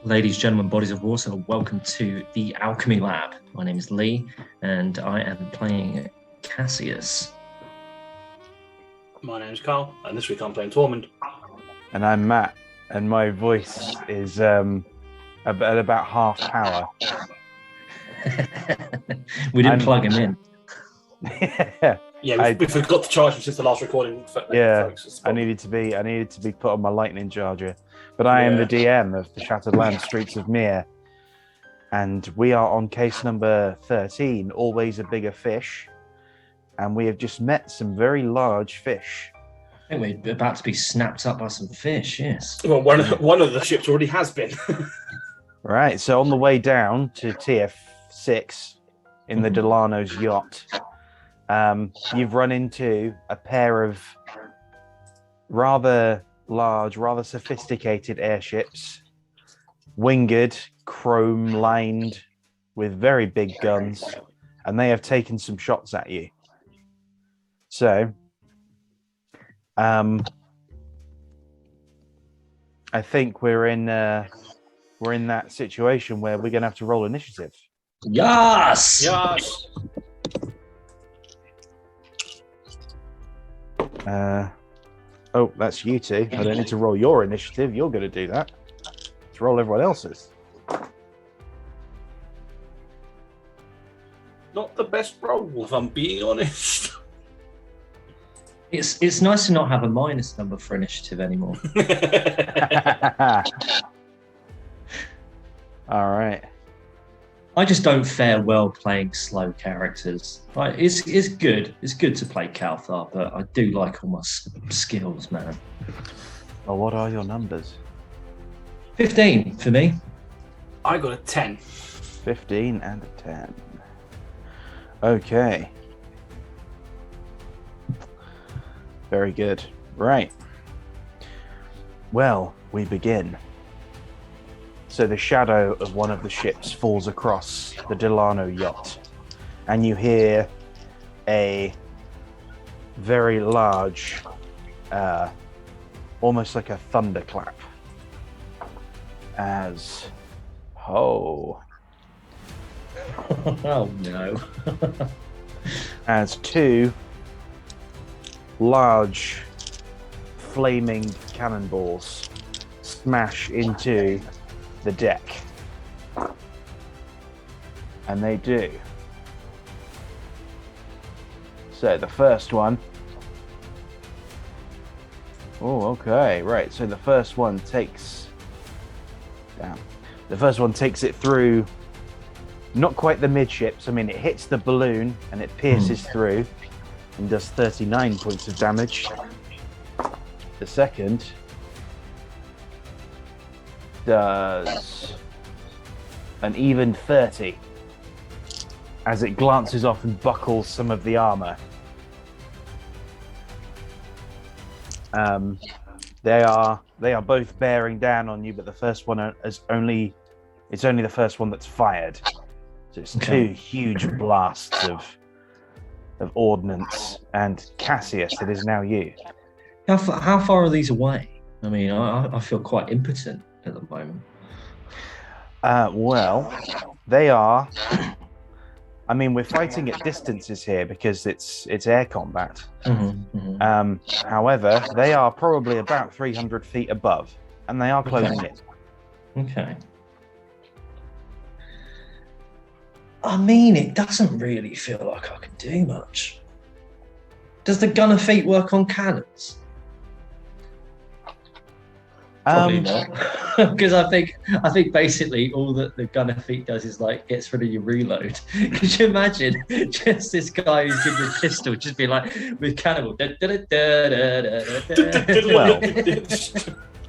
Ladies, gentlemen, bodies of water, welcome to the Alchemy Lab. My name is Lee, and I am playing Cassius. My name's Carl, and this week I'm playing Tormund. And I'm Matt, and my voice is at about half power. We didn't plug him in. Yeah, we forgot to charge him since the last recording. Folks, I needed to be put on my lightning charger. But I am the DM of the Shattered Land Streets of Mihre, and we are on case number 13, Always a Bigger Fish, and we have just met some very large fish. I think we're about to be snapped up by some fish, yes. Well, one of the ships already has been. Right, so on the way down to TF6 in the Delano's yacht, you've run into a pair of rather large, rather sophisticated airships, winged, chrome-lined, with very big guns, and they have taken some shots at you. So, I think we're in that situation where we're going to have to roll initiative. Yes! Yes! Oh, that's you two. I don't need to roll your initiative. You're going to do that. Let's roll everyone else's. Not the best roll, if I'm being honest. It's nice to not have a minus number for initiative anymore. All right. I just don't fare well playing slow characters. It's good. It's good to play Calthar, but I do like all my skills, man. Well, what are your numbers? 15 for me. I got a 10. 15 and a 10. Okay. Very good. Right. Well, we begin. So the shadow of one of the ships falls across the Delano yacht, and you hear a very large, almost like a thunderclap, as Oh no. as two large flaming cannonballs smash into the deck. And they do. So the first one. Oh, okay, right. So the first one takes. Damn. The first one takes it through. Not quite the midships. I mean, it hits the balloon and it pierces through and does 39 points of damage. The second does an even 30 as it glances off and buckles some of the armor. They are both bearing down on you, but the first one it's only the first one that's fired. So it's two huge blasts of ordnance. And Cassius, it is now you. How far are these away? I mean, I feel quite impotent at the moment. Well, they are. I mean, we're fighting at distances here because it's air combat. However, they are probably about 300 feet above, and they are closing in. Okay. I mean, it doesn't really feel like I can do much. Does the gunner feat work on cannons? Probably not, because I think basically all that the gunner feat does is like gets rid of your reload. Could you imagine just this guy who's given a pistol just be like with cannibal? Well,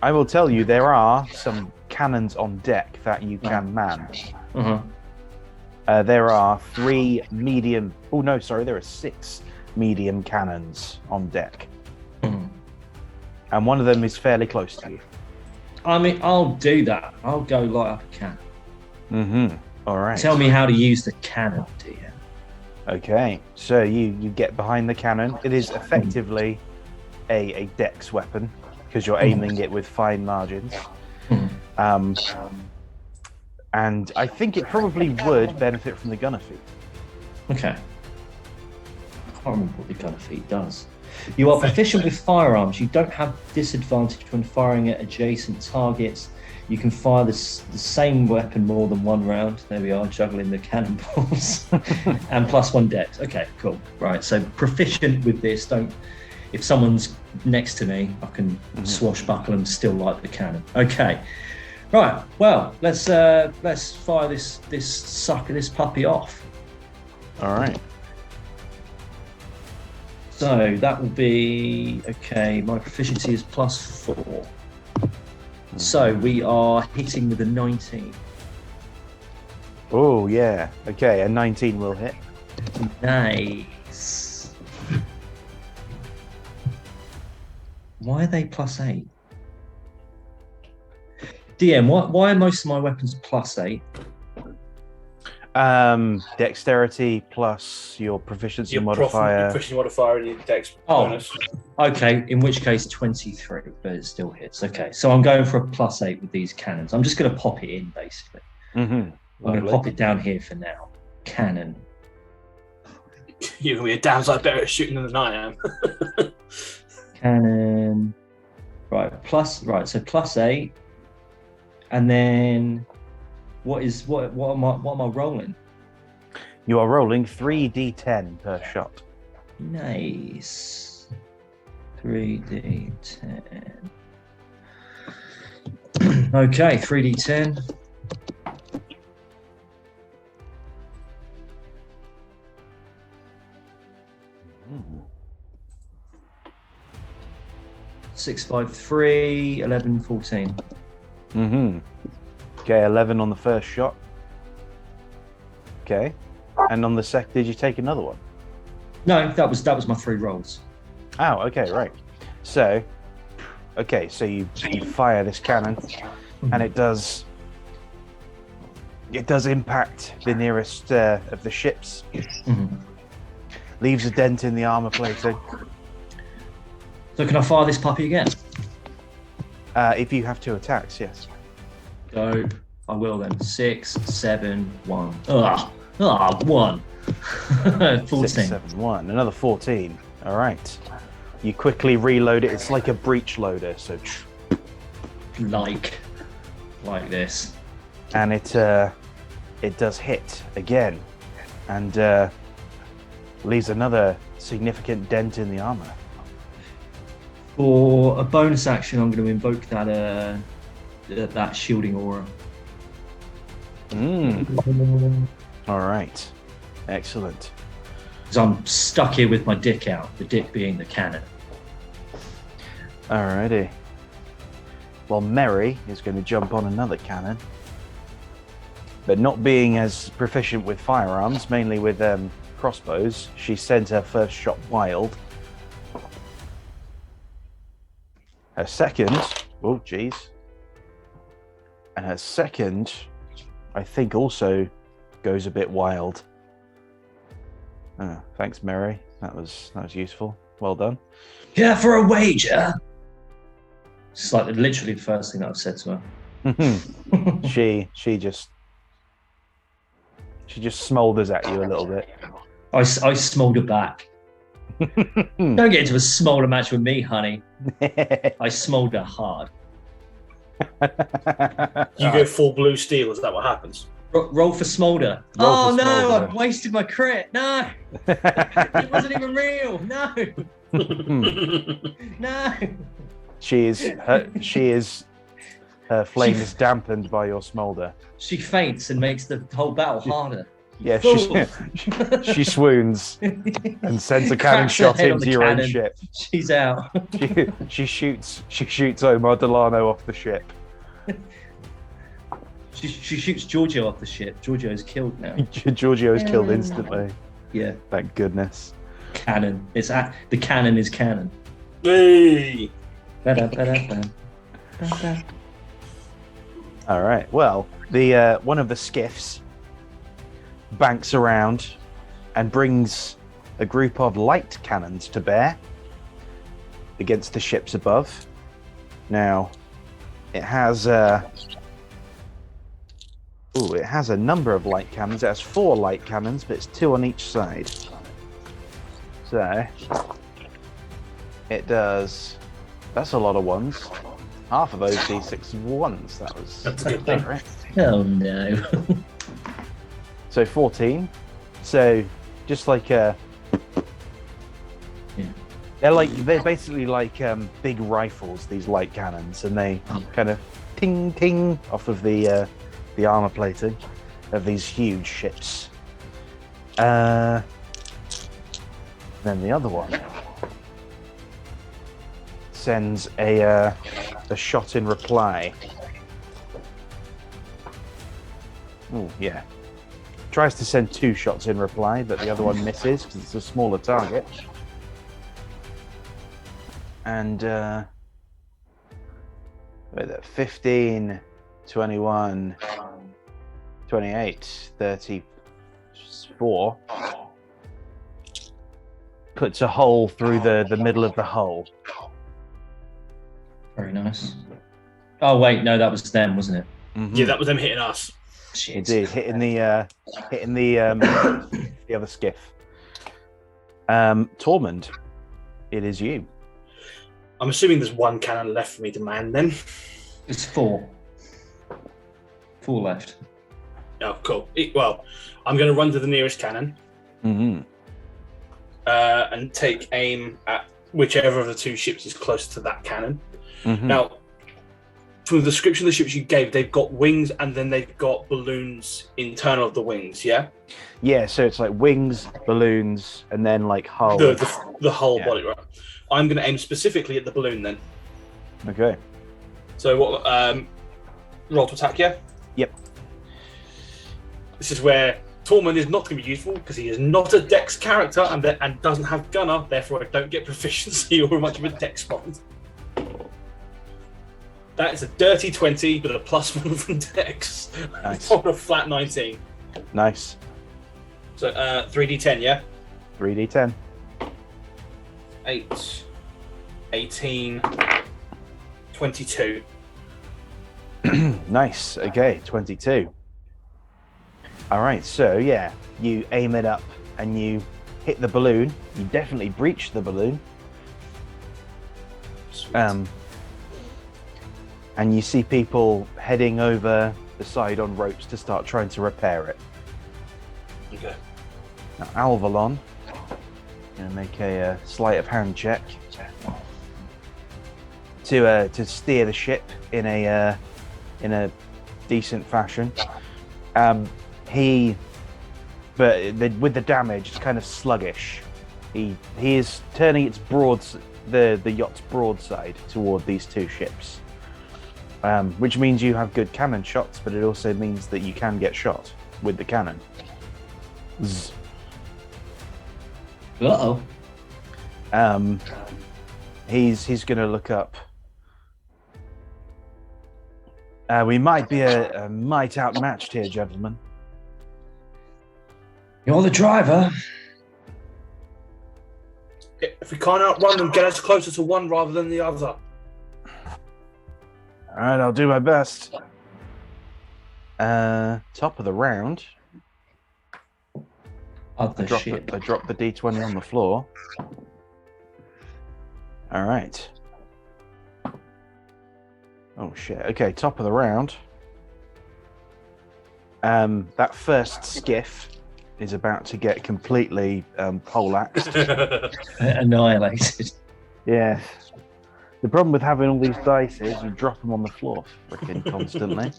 I will tell you there are some cannons on deck that you can man. There are 3 medium. Oh no, sorry, there are 6 medium cannons on deck, and one of them is fairly close to you. I mean, I'll do that. I'll go light up a cannon. All right. Tell me how to use the cannon, dear. Okay, so you get behind the cannon. It is effectively a dex weapon because you're aiming it with fine margins. And I think it probably would benefit from the gunner feat. Okay. I can't remember what the gunner feat does. You are proficient with firearms. You don't have disadvantage when firing at adjacent targets. You can fire the same weapon more than one round. There we are, juggling the cannonballs. And +1 dex. Okay, cool. Right, so proficient with this. If someone's next to me, I can swashbuckle and still light the cannon. Okay. Right, well, let's fire this puppy off. All right. So that will be, okay, my proficiency is +4. So we are hitting with a 19. Oh, yeah. Okay, a 19 will hit. Nice. Why are they +8? DM, why are most of my weapons +8? Dexterity plus your proficiency modifier. Your proficiency modifier and your dex bonus. Okay, in which case 23, but it still hits. Okay, so I'm going for a +8 with these cannons. I'm just going to pop it in, basically. I'm going to pop it down here for now. Cannon. You're going to be a damn sight better at shooting than I am. Cannon. Right, so +8. And then what am I rolling? You are rolling 3d10 per shot. Nice. 3d10. Okay, 3d10. Mm. 6, 5, 3, 11, 14. Okay, 11 on the first shot. Okay. And on the second, did you take another one? No, that was my 3 rolls. Oh, okay, right. So, okay, so you fire this cannon, and it does impact the nearest of the ships. Leaves a dent in the armor plating. So can I fire this puppy again? If you have 2 attacks, yes. Go. I will then. 6, 7, 1. 1. 14. 6, 7, 1. Another 14. All right. You quickly reload it. It's like a breech loader, so. Like this. And it does hit again, and leaves another significant dent in the armor. For a bonus action, I'm going to invoke that shielding aura. All right. Excellent. Because I'm stuck here with my dick out, the dick being the cannon. Alrighty. Well, Mary is going to jump on another cannon. But not being as proficient with firearms, mainly with crossbows, she sends her first shot wild. Her second, oh geez. And her second, I think also goes a bit wild. Oh, thanks, Mary. That was useful. Well done. Yeah, for a wager. It's like literally the first thing that I've said to her. She just smolders at you a little bit. I smolder back. Don't get into a smolder match with me, honey. I smolder hard. You go full blue steel, is that what happens? Roll for smolder. Roll for no, smolder. I've wasted my crit. No. It wasn't even real. No. No. Her flame is dampened by your smolder. She faints and makes the whole battle harder. Yeah, she swoons and sends a cannon Cracks her shot head on into the your own cannon. ship. She's out. She shoots Omar Delano off the ship. She shoots Giorgio off the ship. Giorgio's killed now. Giorgio's killed instantly. Yeah. Thank goodness. Cannon. The cannon is cannon. Hey! All right. Well, the one of the skiffs banks around and brings a group of light cannons to bear against the ships above. Now, it has Ooh, it has a number of light cannons. It has 4 light cannons, but it's 2 on each side. So it does. That's a lot of ones. Half of those D6 ones. That's a good thing. Right. Oh no. So 14. So just like they're basically like big rifles, these light cannons, and they kind of ting ting off of the armor plating of these huge ships. Then the other one sends a shot in reply. Oh yeah. Tries to send 2 shots in reply, but the other one misses because it's a smaller target. And with it, 15, 21, 28, 34 puts a hole through the middle of the hull. Very nice. Oh wait, no, that was them, wasn't it? Mm-hmm. Yeah, that was them hitting us. Shit. It did, hitting the the other skiff. Tormund, it is you. I'm assuming there's 1 cannon left for me to man then. It's 4. 4 left. Oh, cool. Well, I'm going to run to the nearest cannon and take aim at whichever of the 2 ships is close to that cannon. Now, from the description of the ships you gave, they've got wings and then they've got balloons internal of the wings, yeah? Yeah, so it's like wings, balloons, and then like hull. The whole body, right? I'm going to aim specifically at the balloon then. Okay. So what? Roll to attack, yeah? Yep. This is where Tormund is not going to be useful because he is not a dex character and doesn't have gunner, therefore I don't get proficiency or much of a dex bond. That is a dirty 20 with a +1 from dex. Nice. On a flat 19. Nice. So 3d10, yeah? 3d10. 8, 18, 22. Nice. Okay, 22. All right, so yeah, you aim it up and you hit the balloon. You definitely breach the balloon. Sweet. And you see people heading over the side on ropes to start trying to repair it. Okay. Now, Alvalon, going to make a sleight of hand check to steer the ship in a decent fashion. With the damage, it's kind of sluggish. He is turning its the yacht's broadside toward these 2 ships. Which means you have good cannon shots, but it also means that you can get shot with the cannon. Zzz. Uh-oh. He's going to look up. We might be a mite outmatched here, gentlemen. You're the driver. If we can't outrun them, get us closer to one rather than the other. All right, I'll do my best. Top of the round. I dropped the D20 on the floor. All right. Oh shit. Okay, top of the round. That first skiff is about to get completely poleaxed. Annihilated. Yeah. The problem with having all these dice is you drop them on the floor freaking constantly.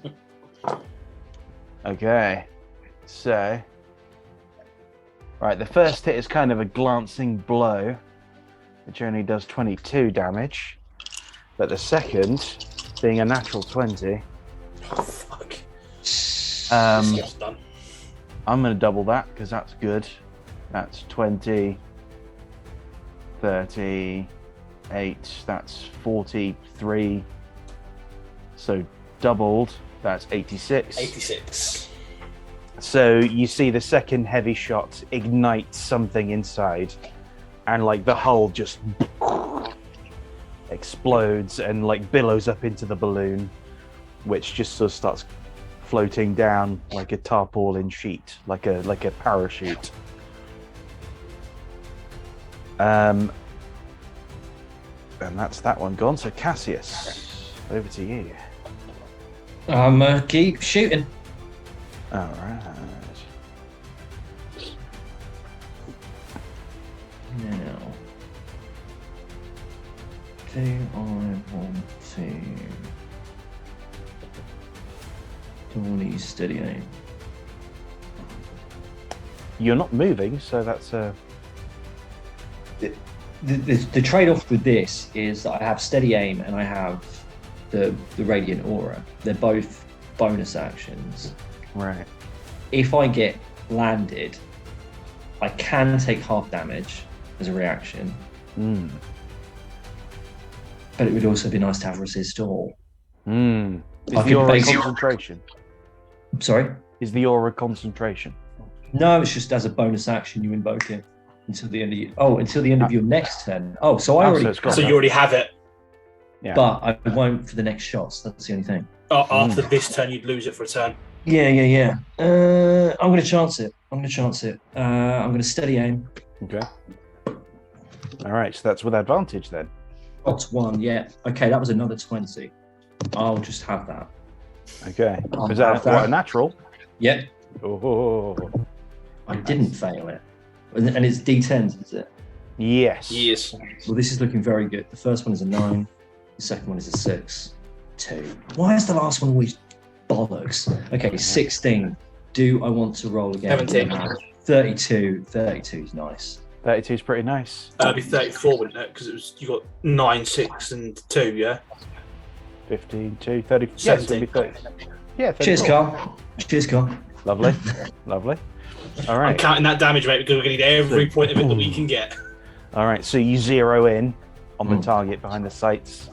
Okay. So. Right, the first hit is kind of a glancing blow, which only does 22 damage. But the second, being a natural 20. Oh, fuck. This done. I'm going to double that because that's good. That's 20, 38, that's 43. So doubled, that's 86. 86. So you see the second heavy shot ignite something inside, and like the hull just explodes and like billows up into the balloon, which just sort of starts floating down like a tarpaulin sheet, like a parachute. And that's that one gone. So Cassius, over to you. Keep shooting. All right. Now, do I want to do these steady aim? You're not moving, so that's a. The trade-off with this is that I have steady aim and I have the radiant aura. They're both bonus actions. Right. If I get landed, I can take half damage as a reaction. But it would also be nice to have resist all. Is the aura concentration? Sorry? Is the aura concentration? No, it's just as a bonus action you invoke it until the end of your next turn. Oh, so I already. So you already have it. Yeah. But I won't for the next shots. That's the only thing. After this turn, you'd lose it for a turn. Yeah. I'm going to chance it. I'm going to steady aim. Okay. All right, so that's with advantage then. That's one, yeah. Okay, that was another 20. I'll just have that. Okay. Is that what, a natural? Yep. Oh. I didn't fail it. And it's D10s, is it? Yes. Well, this is looking very good. The first one is a 9. The second one is a 6. 2. Why is the last one always bollocks? Okay, 16. Do I want to roll again? 17. 32. 32 is nice. 32 is pretty nice. It'd be 34, wouldn't it? Because you got 9, 6, and 2, yeah? 15, 2, 30. 17. Yes, 30. Yeah, 34. Cheers, Carl. Lovely. Lovely. All right. I'm counting that damage, mate, because we're going to need every point of it that we can get. All right, so you zero in on the target behind the sights,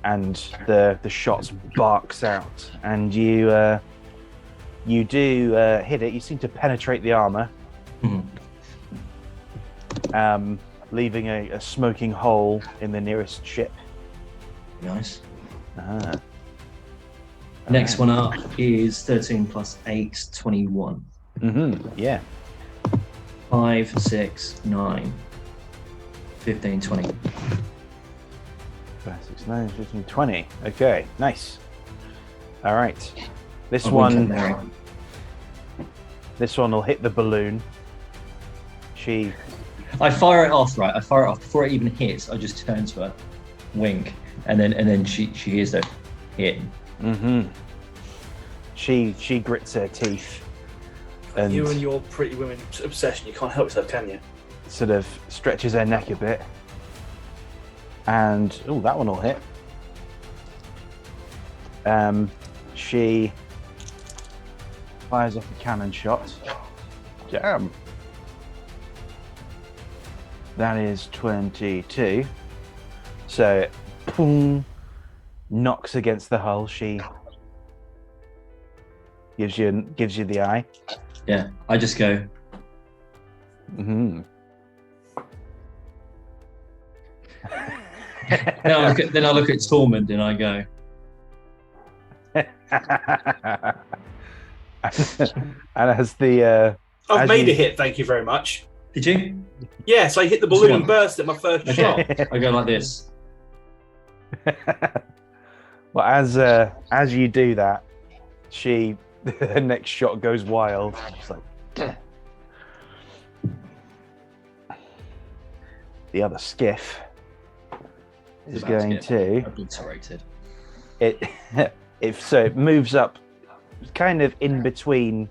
and the shots barks out, and you do hit it. You seem to penetrate the armor, leaving a smoking hole in the nearest ship. Nice. Ah. Next one up is 13 plus 8, 21. Yeah. 5, 6, 9, 15, 20. 5, 6, 9, 15, 20. Okay, nice. All right. This one will hit the balloon. I fire it off, right? Before it even hits. I just turn to her, wink, and then she hears that hit. She grits her teeth. And you and your pretty women obsession, you can't help yourself, can you? Sort of stretches her neck a bit. And that one will hit. She fires off a cannon shot. Damn. That is 22. So, boom, knocks against the hull. She gives you the eye. Yeah, I just go. Mm-hmm. Then I look at Tormund and I go. And as the I've made a hit, thank you very much. Did you? Yes, I hit the balloon and burst at my first shot. I go like this. Well, as you do that, her next shot goes wild. She's like, the other skiff is going to obliterated. It moves up, kind of in between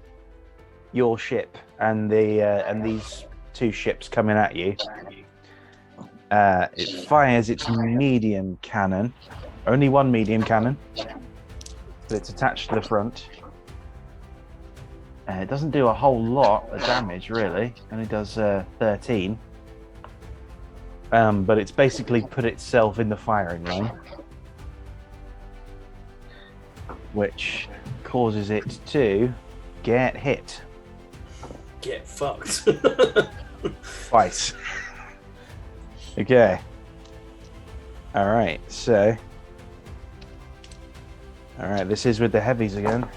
your ship and these two ships coming at you. It fires its medium cannon. Only one medium cannon, but it's attached to the front. It doesn't do a whole lot of damage, really. It only does 13. But it's basically put itself in the firing line, which causes it to get hit. Get fucked. Twice. Okay. Alright, so... Alright, this is with the heavies again.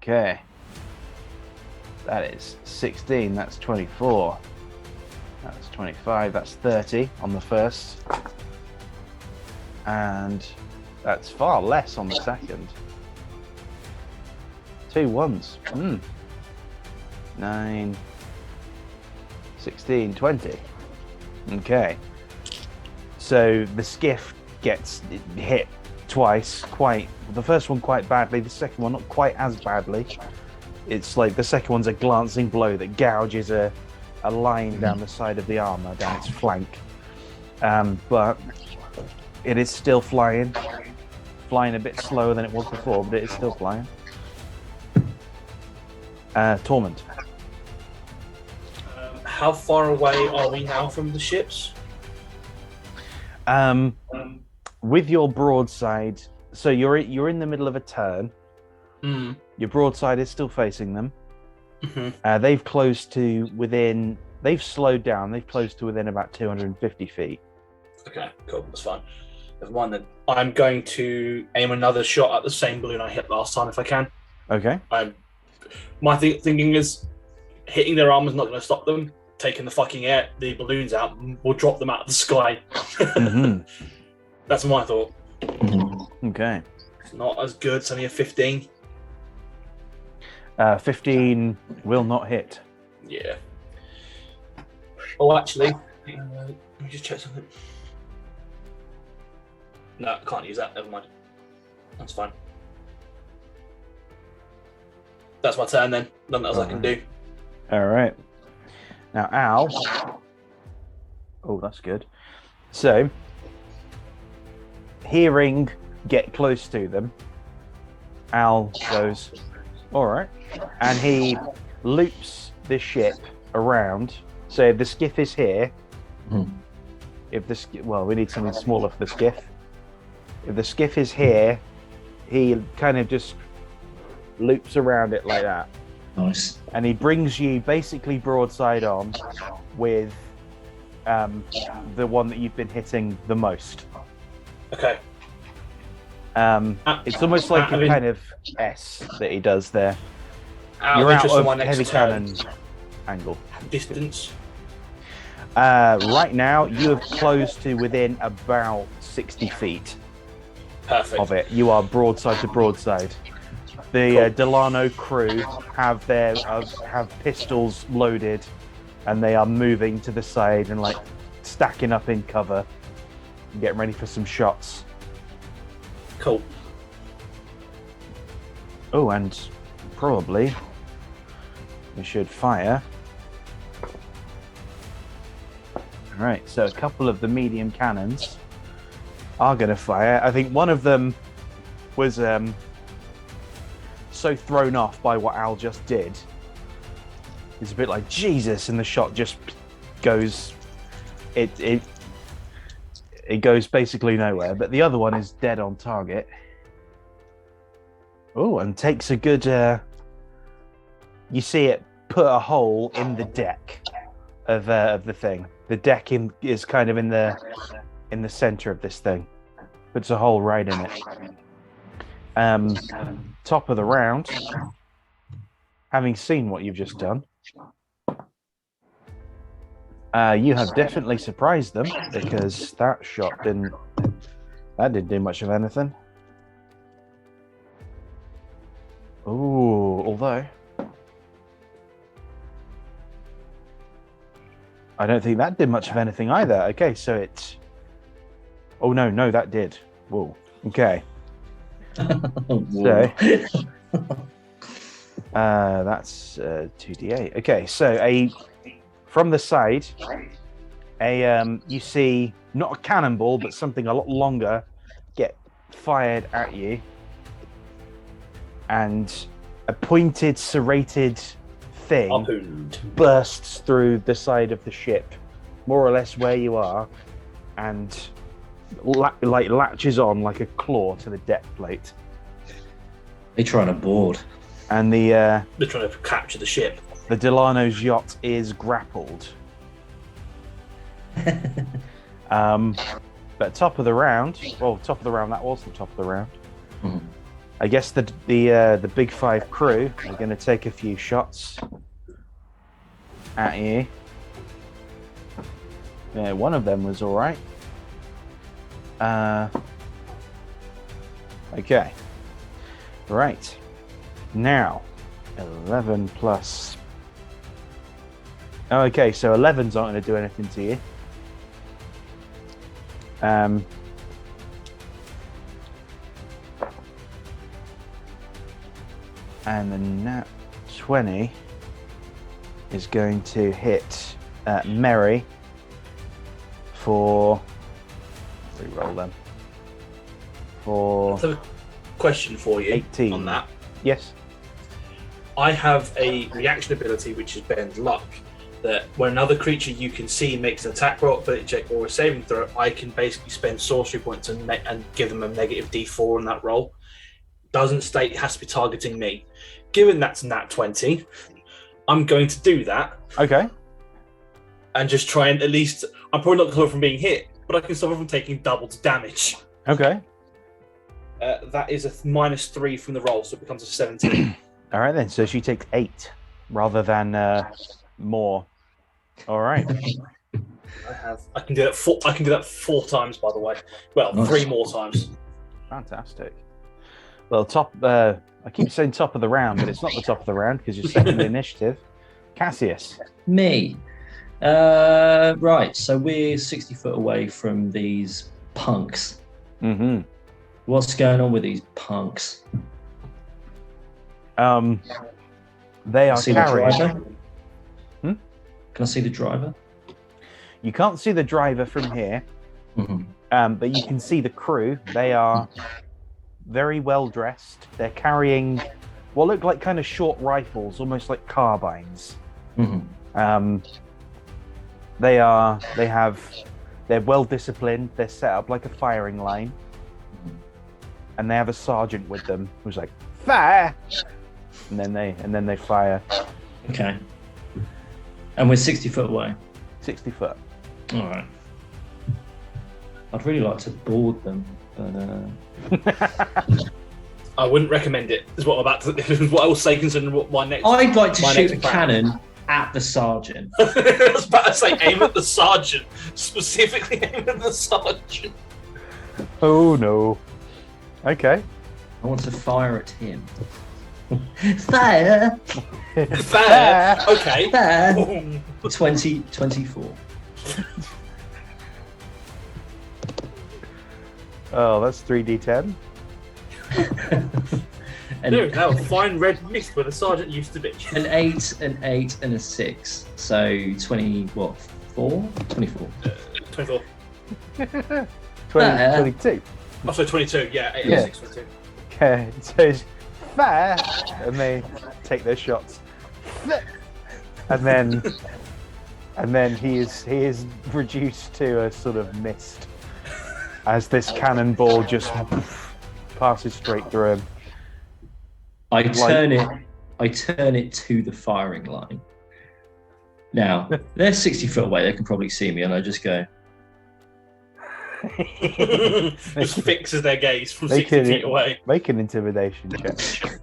Okay. That is 16. That's 24. That's 25. That's 30 on the first. And that's far less on the second. 2 ones. 9, 16, 20. Okay. So the skiff gets hit twice, the first one quite badly, the second one not quite as badly. It's like the second one's a glancing blow that gouges a line down the side of the armor, down its flank. But it is still flying a bit slower than it was before, but it is still flying. Torment. How far away are we now from the ships? With your broadside, so you're in the middle of a turn. Your broadside is still facing them. They've closed to within. They've slowed down. They've closed to within about 250 feet. Okay, cool. That's fine. Never mind then. I'm going to aim another shot at the same balloon I hit last time if I can. Okay. My thinking is hitting their armor's not going to stop them. Taking the balloons out will drop them out of the sky. That's my thought. Okay. It's not as good. It's only a 15. 15 will not hit. Yeah. Oh, actually, let me just check something. No, I can't use that. Never mind. That's fine. That's my turn then. Nothing else I can do. All right. Now, Al. Oh, that's good. So, hearing get close to them, Al goes, all right. And he loops the ship around. So if the skiff is here, we need something smaller for the skiff. If the skiff is here, he kind of just loops around it like that. Nice. And he brings you basically broadside on with the one that you've been hitting the most. Okay. It's almost like a kind of S that he does there. You're out of heavy cannon angle. Distance. Right now, you have closed to within about 60 feet. Perfect. Of it. You are broadside to broadside. The Delano crew have pistols loaded, and they are moving to the side and stacking up in cover, and getting ready for some shots. Cool. Oh, and probably we should fire. All right, so a couple of the medium cannons are going to fire. I think one of them was so thrown off by what Al just did. It's a bit like Jesus, and the shot just goes. It goes basically nowhere. But the other one is dead on target. Oh, and takes a good. You see it put a hole in the deck of the thing. The deck is kind of in the center of this thing. Puts a hole right in it. Top of the round. Having seen what you've just done, you have definitely surprised them, because that shot didn't do much of anything. Ooh, although I don't think that did much of anything either. Okay, so it's... Oh, no, that did. Whoa. Okay. So... that's 2d8. Okay, so from the side, you see not a cannonball, but something a lot longer get fired at you, and a pointed, serrated thing bursts through the side of the ship, more or less where you are, and latches on like a claw to the deck plate. They're trying to board. And they're trying to capture the ship. The Delano's yacht is grappled. But top of the round, that was the top of the round. I guess the big five crew are going to take a few shots at you. Yeah, one of them was all right. Okay. Right. Now, 11 plus. Oh, okay, so 11s aren't going to do anything to you. And the nat 20 is going to hit Mihre for. Reroll them. For. I have a question for you 18. On that. Yes. I have a reaction ability which is Bend Luck. That when another creature you can see makes an attack roll, ability check, or a saving throw, I can basically spend sorcery points and give them a negative D4 on that roll. Doesn't state it has to be targeting me. Given that's nat 20, I'm going to do that. Okay. And just try and at least, I'm probably not going to cover from being hit, but I can stop her from taking doubled damage. Okay. That is a -3 from the roll, so it becomes a 17. All right then. So she takes 8 rather than more. All right. I can do that 4. I can do that 4 times, by the way. Well, Nice. 3 more times. Fantastic. Well, I keep saying top of the round, but it's not the top of the round because you're second initiative. Cassius. Me. Right, so we're 60 foot away from these punks. Mm-hmm. What's going on with these punks? They are See the carrying. driver? Can I see the driver? You can't see the driver from here, but you can see the crew. They are very well dressed. They're carrying what look like kind of short rifles, almost like carbines. They're well disciplined. They're set up like a firing line, and they have a sergeant with them who's like fire, and then they fire. Okay. And we're 60 foot away. 60 foot. All right. I'd really like to board them, but I wouldn't recommend it. Is what I'm about to. Is what I will say considering what my next. I'd like to my shoot a next plan. cannon at the sergeant. I was about to say aim at the sergeant. Specifically aim at the sergeant. Oh no. Okay. I want to fire at him. Fire! Fair. Okay. Fire! Boom. 24. Oh, that's 3d10. And There is now a fine red mist where the sergeant used to be. an 8, an 8, and a 6. So 20, what? 4? 24. 24. 22. Oh, so 22. Yeah, 8 Yeah. and 6, 22. Okay, so it's fair, and they take their shots, and then he is reduced to a sort of mist as this cannonball just passes straight through him. I turn it to the firing line. Now, they're 60 foot away, they can probably see me, and I just go, Just fixes their gaze from Make 60 it- feet away. Make an intimidation check.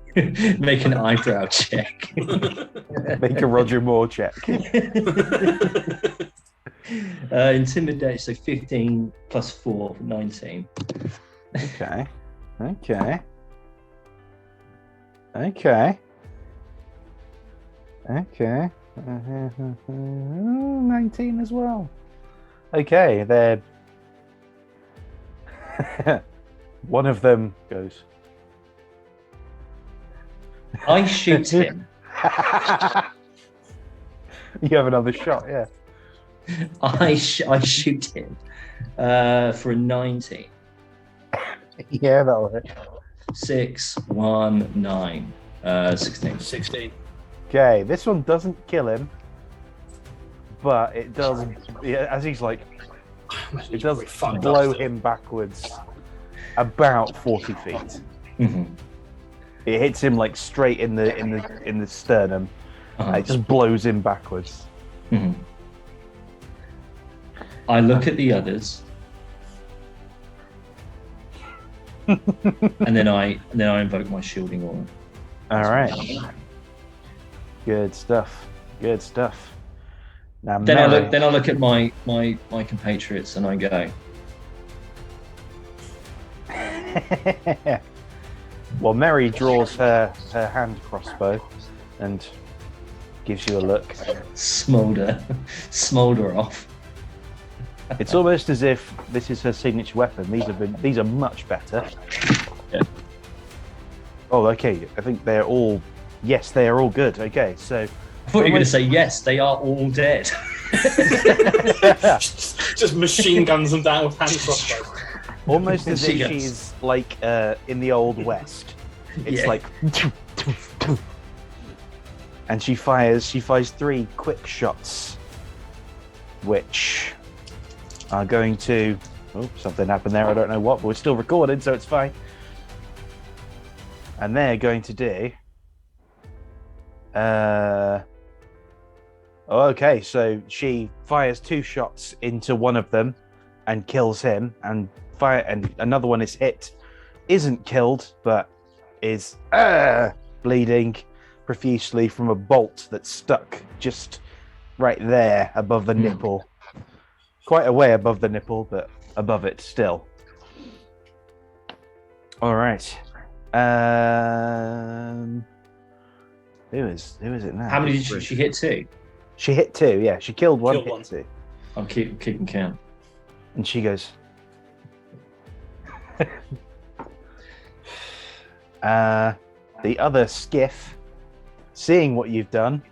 make an eyebrow check. Make a Roger Moore check. Intimidate, so 15 plus 4, 19. Okay. Okay. Okay. Okay. 19 as well. Okay, they're... One of them goes... I shoot him. You have another shot, yeah. I shoot him for a 19. Yeah, that'll hit. 6, 1, 9, 16. 16. Okay, this one doesn't kill him, but it does, yeah, as he's like, it does blow him backwards about 40 feet. Mm-hmm. It hits him like straight in the sternum. Uh-huh. It just blows him backwards. Mm-hmm. I look at the others. and then I invoke my shielding aura. All right. Good stuff. Good stuff. Now, Then Mary... I look at my compatriots and I go. Well, Mary draws her hand crossbow and gives you a look. Smolder off. It's almost as if this is her signature weapon. These are much better. Yeah. Oh, okay. I think they're all. Yes, they are all good. Okay, so. I thought you were going to say yes. They are all dead. just machine guns them down with hand crossbows. Almost as if she's like in the Old West. It's like. And she fires 3 quick shots, which are going to. Oh, something happened there. I don't know what, but we're still recording, so it's fine. And they're going to do. Okay, so she fires 2 shots into one of them, and kills him, and another one is hit, isn't killed, but is bleeding profusely from a bolt that's stuck just right there above the nipple. Quite a way above the nipple, but above it still. All right. Who is it now? How many did she hit? 2? She hit 2. Yeah, she killed one. Killed one. 2. I'm keeping count. And she goes. The other skiff, seeing what you've done,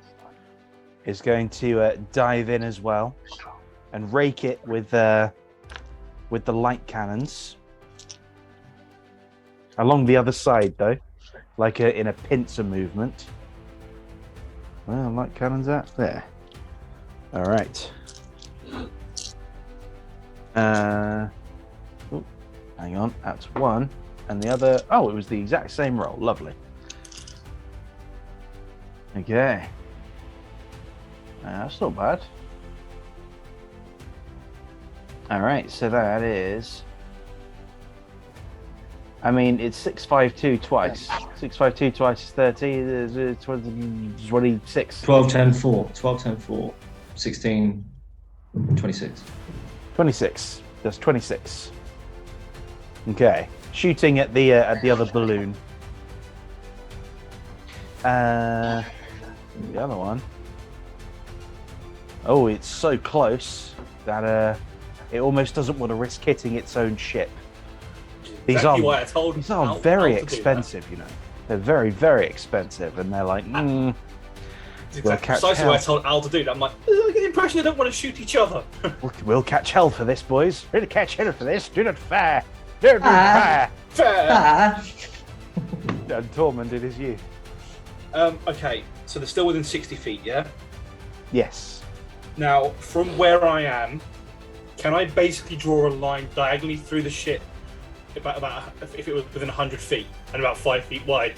is going to dive in as well and rake it with the light cannons along the other side, though, like in a pincer movement. Well, light cannons at there. All right. Hang on, that's 1, and the other. Oh, it was the exact same roll. Lovely. Okay. That's not bad. All right, so that is. I mean, it's 652 twice. 652 twice is 30. Is 26. 12, 10, 4. 12, 10, 4. 16, 26. 26. That's 26. Okay. Shooting at the other balloon. The other one. Oh, it's so close that it almost doesn't want to risk hitting its own ship. These are very expensive, you know. They're very, very expensive, and they're like, we'll catch precisely hell. why I told Al to do that. I'm like, I get the impression they don't want to shoot each other. We'll catch hell for this, boys. We're to catch hell for this. Do not fire. Do not fire. And Tormund, it is you. Okay, so they're still within 60 feet, yeah? Yes. Now, from where I am, can I basically draw a line diagonally through the ship about if it was within 100 feet and about 5 feet wide?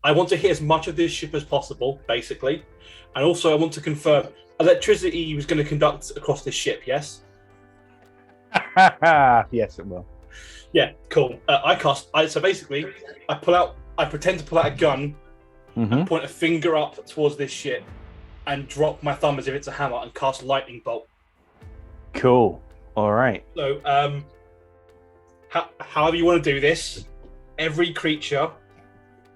I want to hit as much of this ship as possible, basically. And also I want to confirm electricity was going to conduct across this ship, yes? Yes, it will. Yeah, cool. So basically, I pretend to pull out a gun and point a finger up towards this ship and drop my thumb as if it's a hammer and cast lightning bolt. Cool. All right. So, however you want to do this, every creature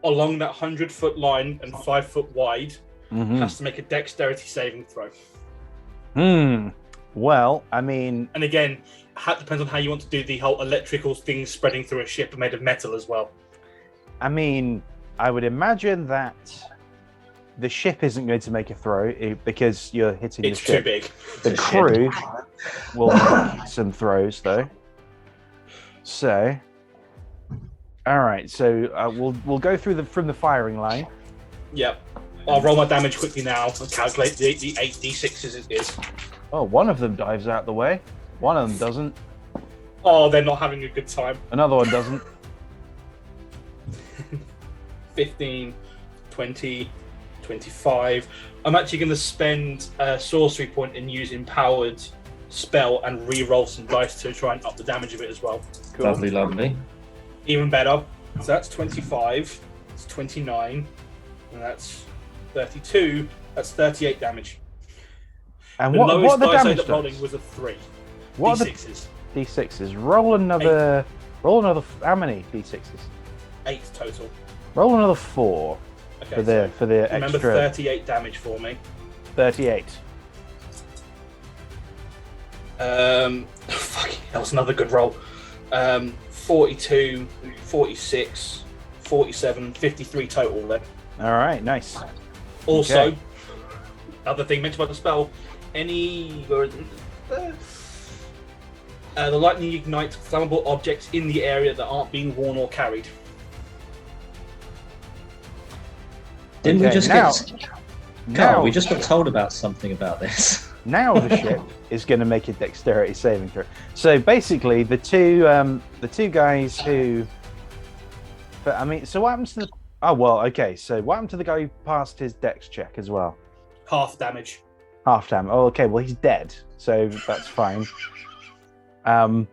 along that 100-foot line and 5 foot wide has to make a dexterity saving throw. Well, I mean... And again, it depends on how you want to do the whole electrical thing spreading through a ship made of metal as well. I mean, I would imagine that the ship isn't going to make a throw because you're hitting the ship. It's too big. The crew will make some throws, though. So... All right, so we'll go through from the firing line. Yep. I'll roll my damage quickly now and calculate the 8 d6s it is. Oh, one of them dives out the way. One of them doesn't. Oh, they're not having a good time. Another one doesn't. 15, 20, 25. I'm actually going to spend a sorcery point and use Empowered spell and re-roll some dice to try and up the damage of it as well. Cool. Lovely, lovely. Even better. So that's 25, it's 29, and that's 32. That's 38 damage. And The what lowest are the dice I damage ended up rolling dice? was a 3. What are D6s. the D6s? Roll another. How many D6s? 8 total. Roll another 4 Okay, for the remember extra 38 damage for me. 38. Fucking hell, that's another good roll. 42, 46, 47, 53 total then. All right, nice. Also, Okay. other thing mentioned by the spell, the lightning ignites flammable objects in the area that aren't being worn or carried. Didn't we Okay, just now- get... Now, Carl, we just got told about something about this. now the ship is going to make a dexterity saving throw. So basically, the two guys who. But I mean, so what happens to the? Oh well, okay. So what happened to the guy who passed his dex check as well? Half damage. Half damage. Oh, okay. Well, he's dead, so that's fine. And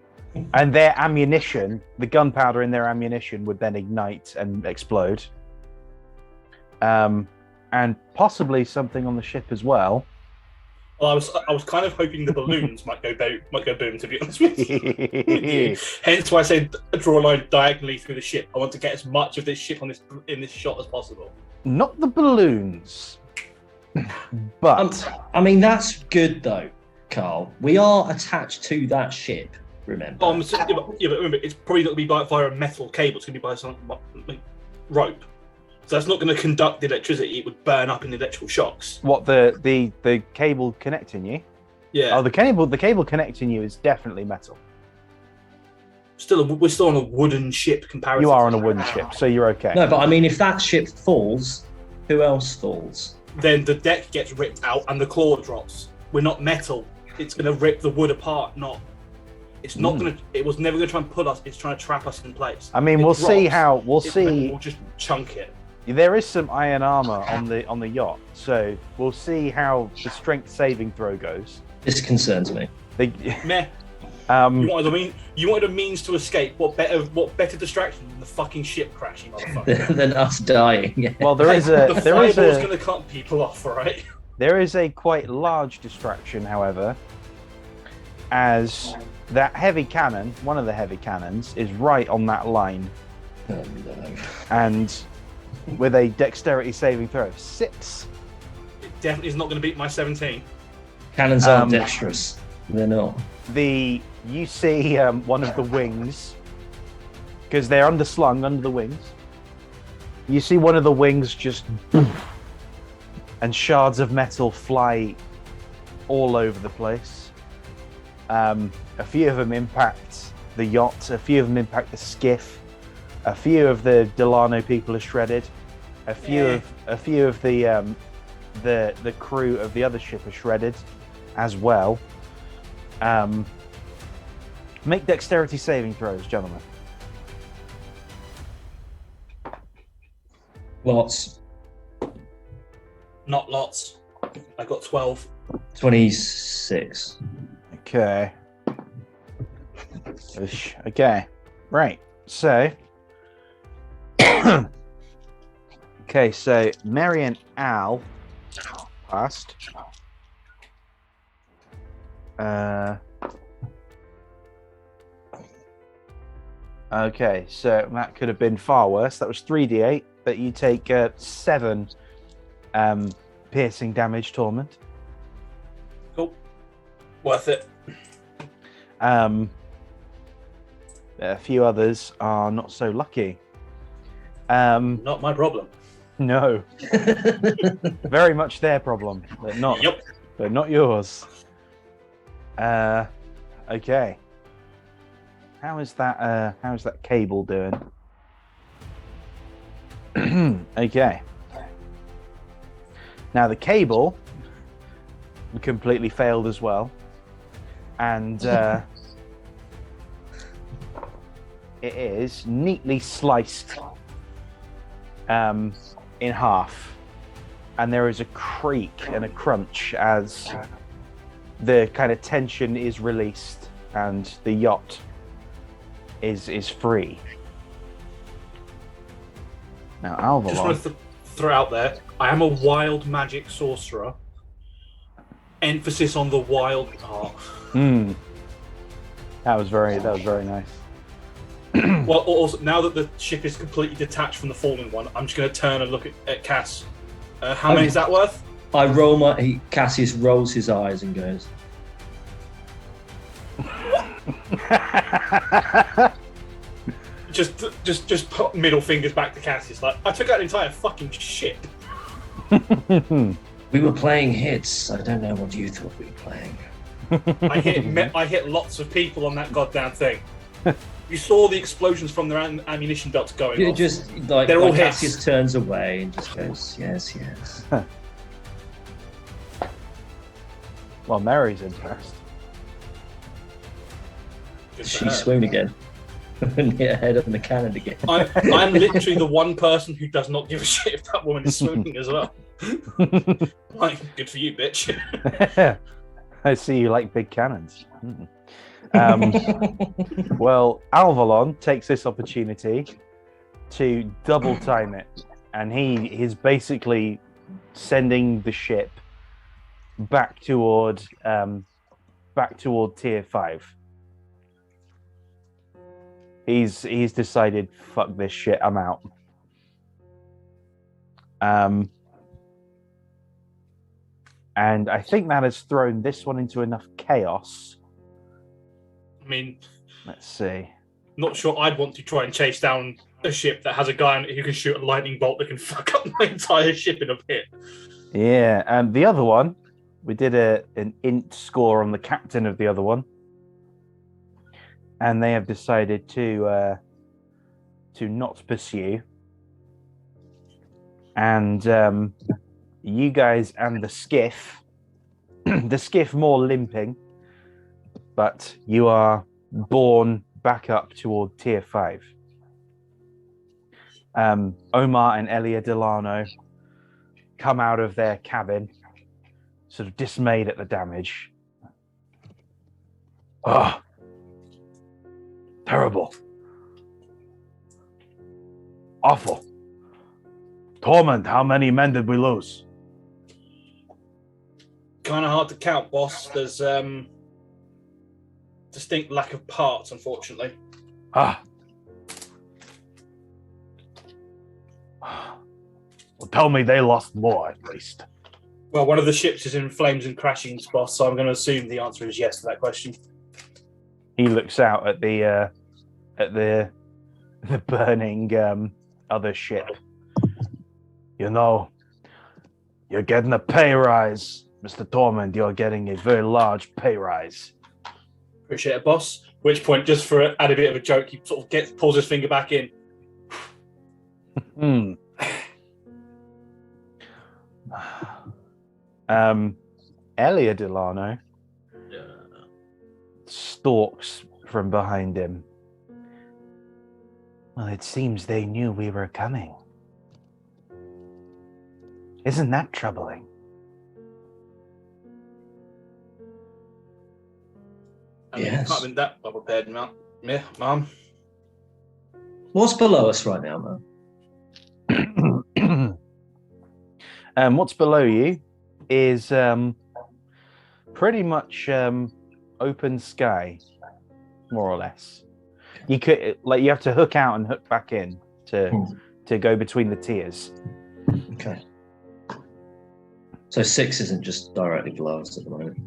their ammunition, the gunpowder in their ammunition, would then ignite and explode. And possibly something on the ship as well. Well, I was kind of hoping the balloons might go boom. To be honest with you. Hence why I said draw a line diagonally through the ship. I want to get as much of this ship in this shot as possible. Not the balloons, but I mean, that's good though, Carl. We are attached to that ship, remember? But remember, it's probably not going to be via a metal cable. It's going to be by some rope. So that's not going to conduct the electricity. It would burn up in the electrical shocks. what the cable connecting you? Yeah. Oh, the cable connecting you is definitely metal. We're still on a wooden ship comparatively. You are on a wooden ship, so you're okay. No, but I mean, if that ship falls, who else falls? Then the deck gets ripped out and the claw drops. We're not metal. It's going to rip the wood apart. It's not going to. It was never going to try and pull us. It's trying to trap us in place. I mean, If it we'll see drops, how. We'll see. We'll just chunk it. There is some iron armor on the yacht, so we'll see how the strength saving throw goes. This concerns me. Meh. You wanted a means to escape. What better distraction than the fucking ship crashing, motherfucker? Than us dying. Well, there is the a fireball's going to cut people off, right? there is a quite large distraction, however, as that heavy cannon, one of the heavy cannons, is right on that line, Oh, no. and with a dexterity saving throw of 6. It definitely is not going to beat my 17. Cannons aren't dexterous. They're not. You see one of the wings, because they're underslung under the wings. You see one of the wings just, and shards of metal fly all over the place. A few of them impact the yacht. A few of them impact the skiff. A few of the Delano people are shredded. A few of the crew of the other ship are shredded as well. Make dexterity saving throws, gentlemen. Lots. Not lots. I got 12. 26. Okay. Okay. Right. So. Okay, so Mary and Al passed. Okay, so that could have been far worse. That was 3d8, but you take 7 piercing damage, Torment. Cool. Worth it. A few others are not so lucky. Not my problem. No. Very much their problem, but not yours. Okay. How's that cable doing? Okay. Now the cable completely failed as well. And it is neatly sliced in half, and there is a creak and a crunch as the kind of tension is released and the yacht is free. Now, Alvalon. Just want to throw out there, I am a wild magic sorcerer. Emphasis on the wild part. That was very nice. Well, also, now that the ship is completely detached from the falling one, I'm just going to turn and look at Cass. How many is that worth? Cassius rolls his eyes and goes, just put middle fingers back to Cassius. Like, I took out an entire fucking ship. we were playing hits. I don't know what you thought we were playing. I hit lots of people on that goddamn thing. You saw the explosions from their ammunition belts going off. Just like they're all Cassius hits. turns away and just goes, yes. Well, Mary's impressed. She swooned again. And hit her head on the cannon again. I'm literally the one person who does not give a shit if that woman is swooning as well. Like, good for you, bitch. I see you like big cannons. Well, Alvalon takes this opportunity to double time it, and he is basically sending the ship back toward tier 5. He's decided, fuck this shit, I'm out. And I think that has thrown this one into enough chaos. I mean, let's see. Not sure I'd want to try and chase down a ship that has a guy on it who can shoot a lightning bolt that can fuck up my entire ship in a pit. Yeah, and the other one, we did an int score on the captain of the other one, and they have decided to not pursue. And you guys and the skiff, the skiff more limping, but you are borne back up toward tier 5. Omar and Elia Delano come out of their cabin, sort of dismayed at the damage. Oh, terrible. Awful. Torment, how many men did we lose? Kind of hard to count, boss. There's distinct lack of parts, unfortunately. Well, tell me they lost more, at least. Well, one of the ships is in flames and crashing, boss, so I'm going to assume the answer is yes to that question. He looks out at the burning other ship. You know, you're getting a pay rise, Mr. Torment. You're getting a very large pay rise. Appreciate it, boss. At which point, just for add a bit of a joke, he sort of pulls his finger back in. Elia Delano stalks from behind him. Well, it seems they knew we were coming. Isn't that troubling? I mean, yes. Can't have been that well prepared, Mom. What's below us right now, man? What's below you is pretty much open sky, more or less. You could you have to hook out and hook back in to go between the tiers. Okay. So 6 isn't just directly below us at the moment.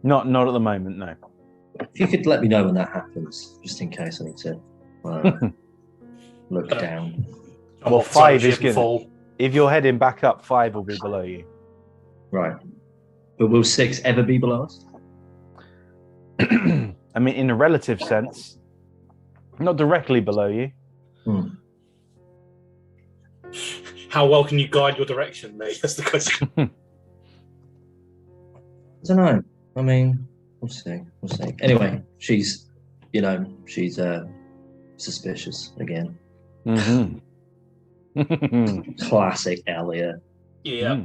Not at the moment, no. If you could let me know when that happens, just in case I need to look down. Well, 5 is going to... If you're heading back up, 5 will be below you. Right. But will 6 ever be below us? I mean, in a relative sense, not directly below you. How well can you guide your direction, mate? That's the question. I don't know. I mean, we'll see. Anyway, she's suspicious again. Mm-hmm. Classic Elliot. Yeah.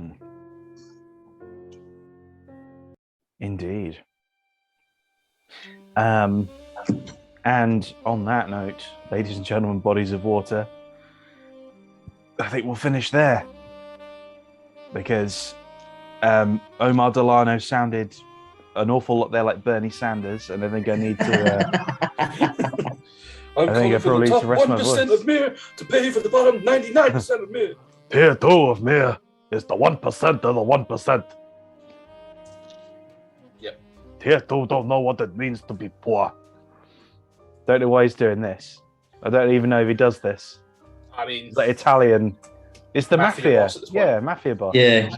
Indeed. And on that note, ladies and gentlemen, bodies of water, I think we'll finish there. Because Omar Delano sounded an awful lot there like Bernie Sanders, and I think I need to... I'm I think calling I for probably the need top to rest my 1% voice. of Mihre to pay for the bottom 99% of Mihre. Tier 2 of Mihre is the 1% of the 1%. Yep. Tier 2 don't know what it means to be poor. Don't know why he's doing this. I don't even know if he does this. I mean, It's like Italian. It's the mafia. boss at this point. Yeah, mafia boss. Yeah,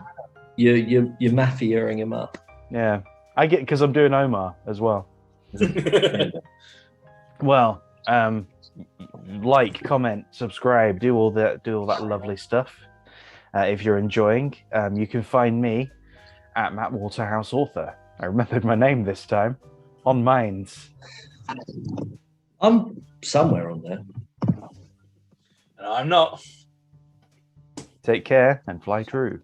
you're mafiaing him up. Yeah. I get because I'm doing Omar as well. Well, like, comment, subscribe, do all that lovely stuff. If you're enjoying, you can find me at Matt Waterhouse Author. I remembered my name this time. On Minds. I'm somewhere on there. And I'm not. Take care and fly true.